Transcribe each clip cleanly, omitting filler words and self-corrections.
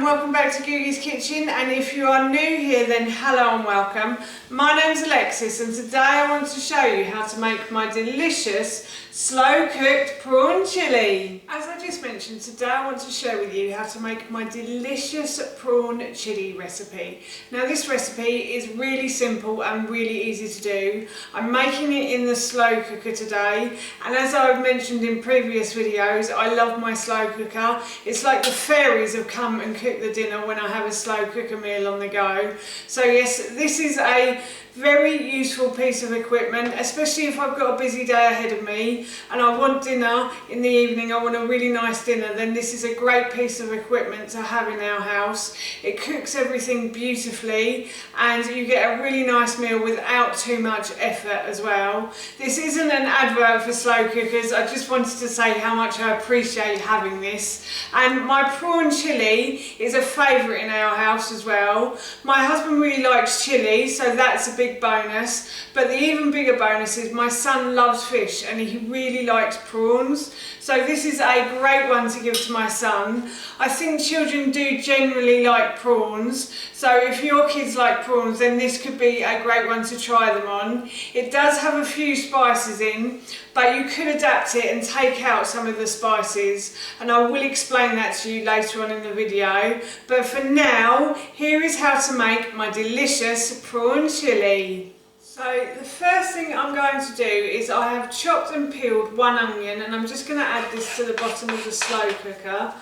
and welcome back to Googie's Kitchen, and if you are new here then hello and welcome. My name's Alexis and today I want to show you how to make my delicious slow cooked prawn chili. As I just mentioned, today I want to share with you how to make my delicious prawn chili recipe. Now this recipe is really simple and really easy to do. I'm making it in the slow cooker today, and as I've mentioned in previous videos, I love my slow cooker. It's like the fairies have come and cooked the dinner when I have a slow cooker meal on the go. So yes, this is a very useful piece of equipment, especially if I've got a busy day ahead of me and I want dinner in the evening, I want a really nice dinner, then this is a great piece of equipment to have in our house. It cooks everything beautifully and you get a really nice meal without too much effort as well. This isn't an advert for slow cookers, I just wanted to say how much I appreciate having this. And my prawn chili is a favourite in our house as well. My husband really likes chili, so that's a big bonus, but the even bigger bonus is my son loves fish and he really likes prawns, so this is a great one to give to my son. I think children do generally like prawns, so if your kids like prawns then this could be a great one to try them on. It does have a few spices in, but you could adapt it and take out some of the spices, and I will explain that to you later on in the video. But for now, here is how to make my delicious prawn chili. So the first thing I'm going to do is I have chopped and peeled one onion, and I'm just going to add this to the bottom of the slow cooker.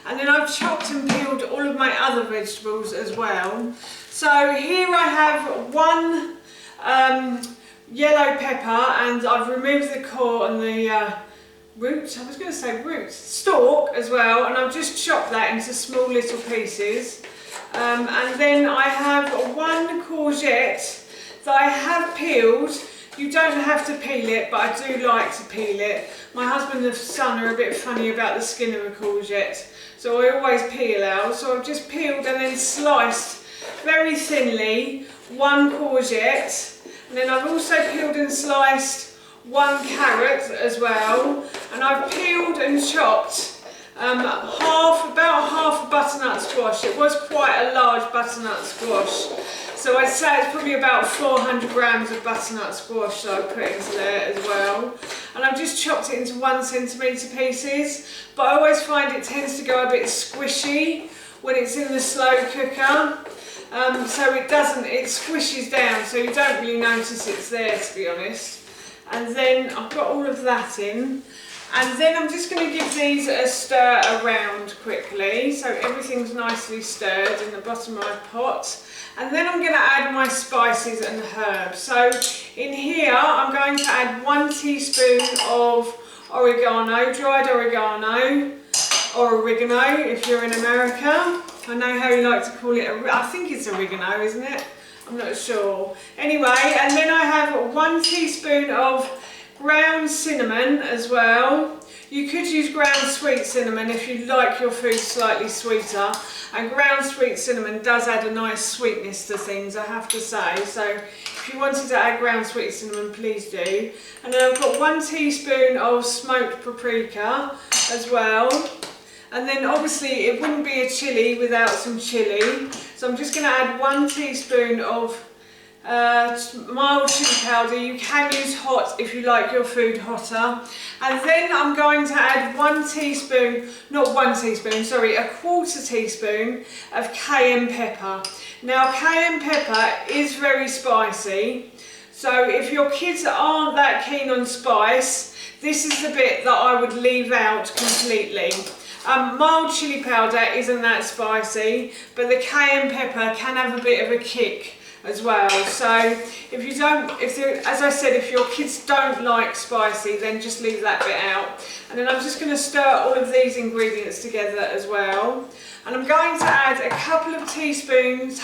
And then I've chopped and peeled all of my other vegetables as well. So here I have one yellow pepper, and I've removed the core and the roots, I was going to say roots, stalk as well, and I've just chopped that into small little pieces. And then I have one courgette that I have peeled. You don't have to peel it, but I do like to peel it. My husband and son are a bit funny about the skin of a courgette, so I always peel out. So I've just peeled and then sliced very thinly one courgette, and then I've also peeled and sliced one carrot as well, and I've peeled and chopped about half a butternut squash. It was quite a large butternut squash, so I'd say it's probably about 400 grams of butternut squash that I put into there as well. And I've just chopped it into 1 centimetre pieces, but I always find it tends to go a bit squishy when it's in the slow cooker. So it squishes down, so you don't really notice it's there, to be honest. And then I've got all of that in, and then I'm just going to give these a stir around quickly, so everything's nicely stirred in the bottom of my pot. And then I'm going to add my spices and herbs. So in here I'm going to add 1 teaspoon of oregano, dried oregano, or oregano if you're in America. I know how you like to call it, I think it's oregano, isn't it? I'm not sure. Anyway, and then I have 1 teaspoon of ground cinnamon as well. You could use ground sweet cinnamon if you like your food slightly sweeter, and ground sweet cinnamon does add a nice sweetness to things, I have to say, so if you wanted to add ground sweet cinnamon, please do. And then I've got 1 teaspoon of smoked paprika as well. And then obviously it wouldn't be a chili without some chili, so I'm just going to add 1 teaspoon of mild chili powder. You can use hot if you like your food hotter. And then I'm going to add 1 teaspoon, not 1 teaspoon, sorry, a 1/4 teaspoon of cayenne pepper. Now cayenne pepper is very spicy, so if your kids aren't that keen on spice, this is the bit that I would leave out completely. Mild chili powder isn't that spicy, but the cayenne pepper can have a bit of a kick as well. So as I said, if your kids don't like spicy, then just leave that bit out. And then I'm just going to stir all of these ingredients together as well. And I'm going to add a couple of tablespoons,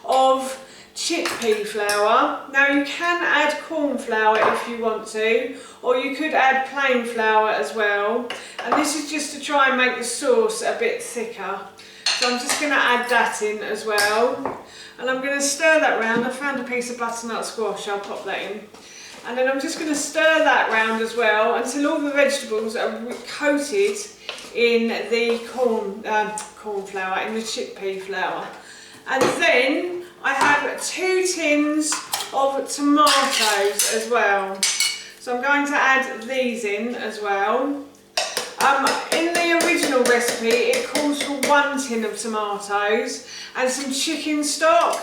of chickpea flour. Now you can add corn flour if you want to, or you could add plain flour as well. And this is just to try and make the sauce a bit thicker. So I'm just going to add that in as well. And I'm going to stir that round. I found a piece of butternut squash, I'll pop that in. And then I'm just going to stir that round as well until all the vegetables are coated in the corn flour, in the chickpea flour. And then I have 2 tins of tomatoes as well. So I'm going to add these in as well. In the original recipe it calls for 1 tin of tomatoes and some chicken stock.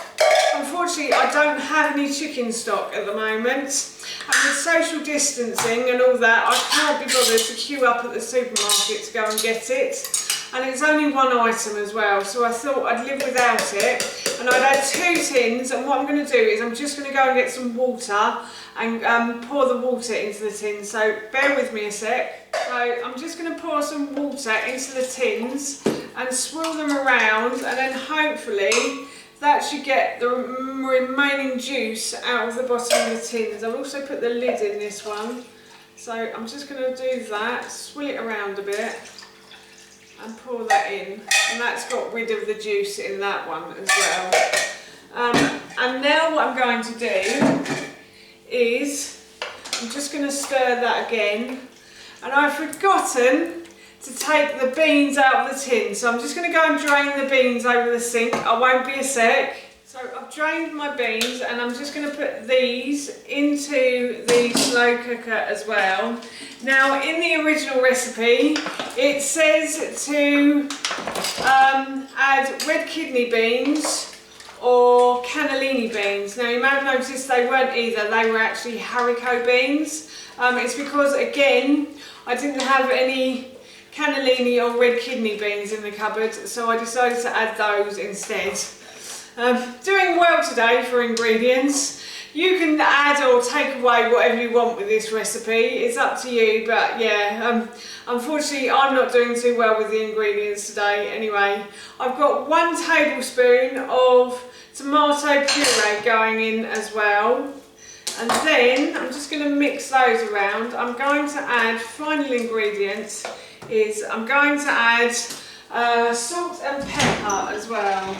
Unfortunately I don't have any chicken stock at the moment, and with social distancing and all that I can't be bothered to queue up at the supermarket to go and get it. And it's only 1 item as well, so I thought I'd live without it. And I'd add 2 tins, and what I'm going to do is I'm just going to go and get some water and pour the water into the tin. So bear with me a sec. So I'm just going to pour some water into the tins and swirl them around, and then hopefully that should get the remaining juice out of the bottom of the tins. I've also put the lid in this one. So I'm just going to do that, swirl it around a bit and pour that in, and that's got rid of the juice in that one as well. And now what I'm going to do is I'm just going to stir that again, and I've forgotten to take the beans out of the tin, so I'm just going to go and drain the beans over the sink. I won't be a sec. So I've drained my beans, and I'm just going to put these into the slow cooker as well. Now in the original recipe it says to add red kidney beans or cannellini beans. Now you may have noticed they weren't either, they were actually haricot beans. It's because again I didn't have any cannellini or red kidney beans in the cupboard, so I decided to add those instead. Doing well today for ingredients. You can add or take away whatever you want with this recipe, it's up to you, but yeah, unfortunately I'm not doing too well with the ingredients today. Anyway, I've got 1 tablespoon of tomato puree going in as well, and then I'm just going to mix those around. I'm going to add, final ingredients is I'm going to add salt and pepper as well.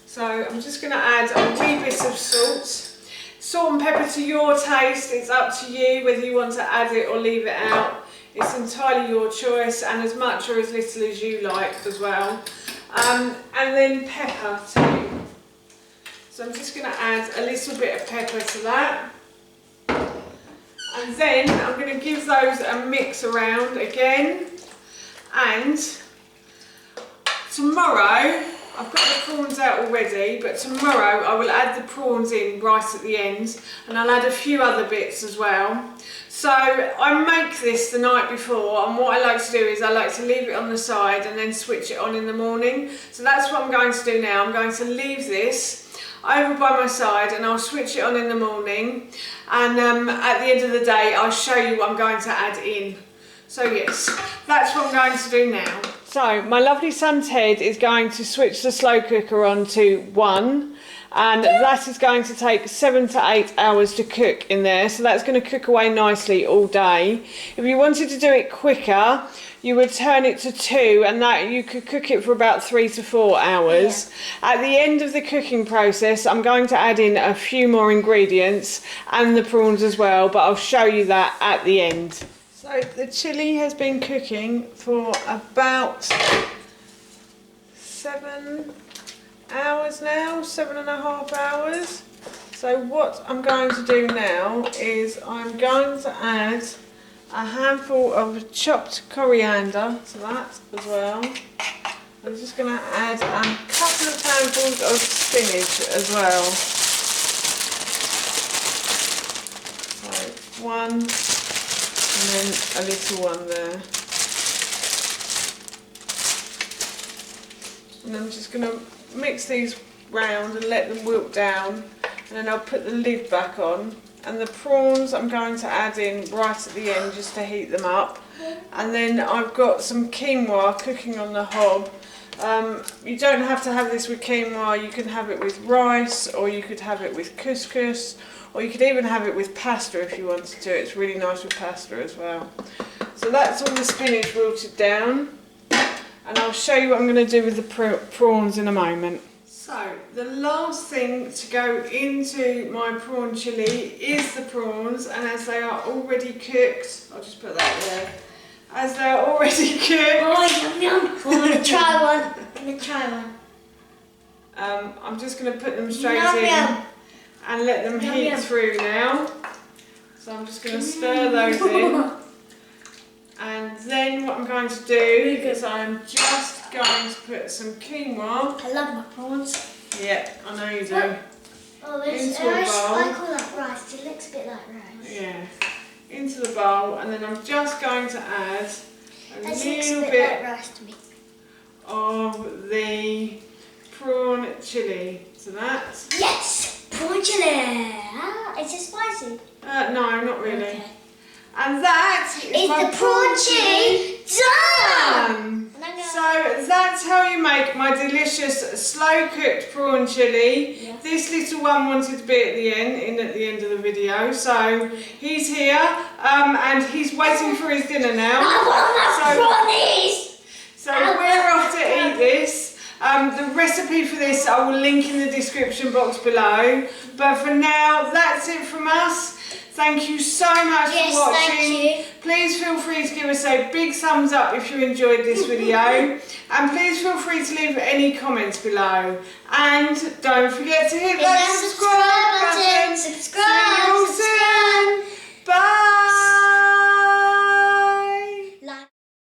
So I'm just going to add a wee bit of salt. Salt and pepper to your taste, it's up to you whether you want to add it or leave it out. It's entirely your choice, and as much or as little as you like as well. And then pepper too. So I'm just going to add a little bit of pepper to that. And then I'm going to give those a mix around again. And tomorrow, I've got the prawns out already, but tomorrow I will add the prawns in right at the end, and I'll add a few other bits as well. So I make this the night before, and what I like to do is I like to leave it on the side and then switch it on in the morning. So that's what I'm going to do now. I'm going to leave this over by my side and I'll switch it on in the morning, and at the end of the day I'll show you what I'm going to add in. So yes, that's what I'm going to do now. So my lovely son Ted is going to switch the slow cooker on to 1, and that is going to take 7 to 8 hours to cook in there, so that's going to cook away nicely all day. If you wanted to do it quicker, you would turn it to 2, and that you could cook it for about 3 to 4 hours. Yeah. At the end of the cooking process I'm going to add in a few more ingredients and the prawns as well, but I'll show you that at the end. So the chilli has been cooking for about 7 hours now, 7.5 hours. So what I'm going to do now is I'm going to add a handful of chopped coriander to that as well. I'm just going to add a couple of handfuls of spinach as well. So 1. And then a little one there. And I'm just going to mix these round and let them wilt down, and then I'll put the lid back on. And the prawns I'm going to add in right at the end just to heat them up. And then I've got some quinoa cooking on the hob. You don't have to have this with quinoa, you can have it with rice, or you could have it with couscous, or you could even have it with pasta if you wanted to. It's really nice with pasta as well. So that's all the spinach wilted down, and I'll show you what I'm going to do with the prawns in a moment. So the last thing to go into my prawn chilli is the prawns, and as they are already cooked, I'll just put that there. as they're already cooked. Oh, yum yum. I want to try one. I'm going to try one. I'm just going to put them straight Yum, in yum. and let them Yum, heat yum. through now. So I'm just going to stir those in. And then what I'm going to do is I'm just going to put some quinoa. I love my prawns. Yeah, I know you do. Oh, Into a bowl. I call that rice. It looks a bit like rice. Yeah, into the bowl, and then I'm just going to add a That looks little a bit bit like rice to me. of the prawn chili to that. Yes! Prawn chili! Ah, is it spicy? No, not really. Okay. And that is my the prawn chili done! So that's how you make my delicious slow cooked prawn chili. Yeah. This little one wanted to be at the end of the video, so he's here and he's waiting for his dinner now. I want prawnies! So we're off to eat this. The recipe for this I will link in the description box below. But for now, that's it from us. Thank you so much for watching. Thank you. Please feel free to give us a big thumbs up if you enjoyed this video. And please feel free to leave any comments below. And don't forget to hit that subscribe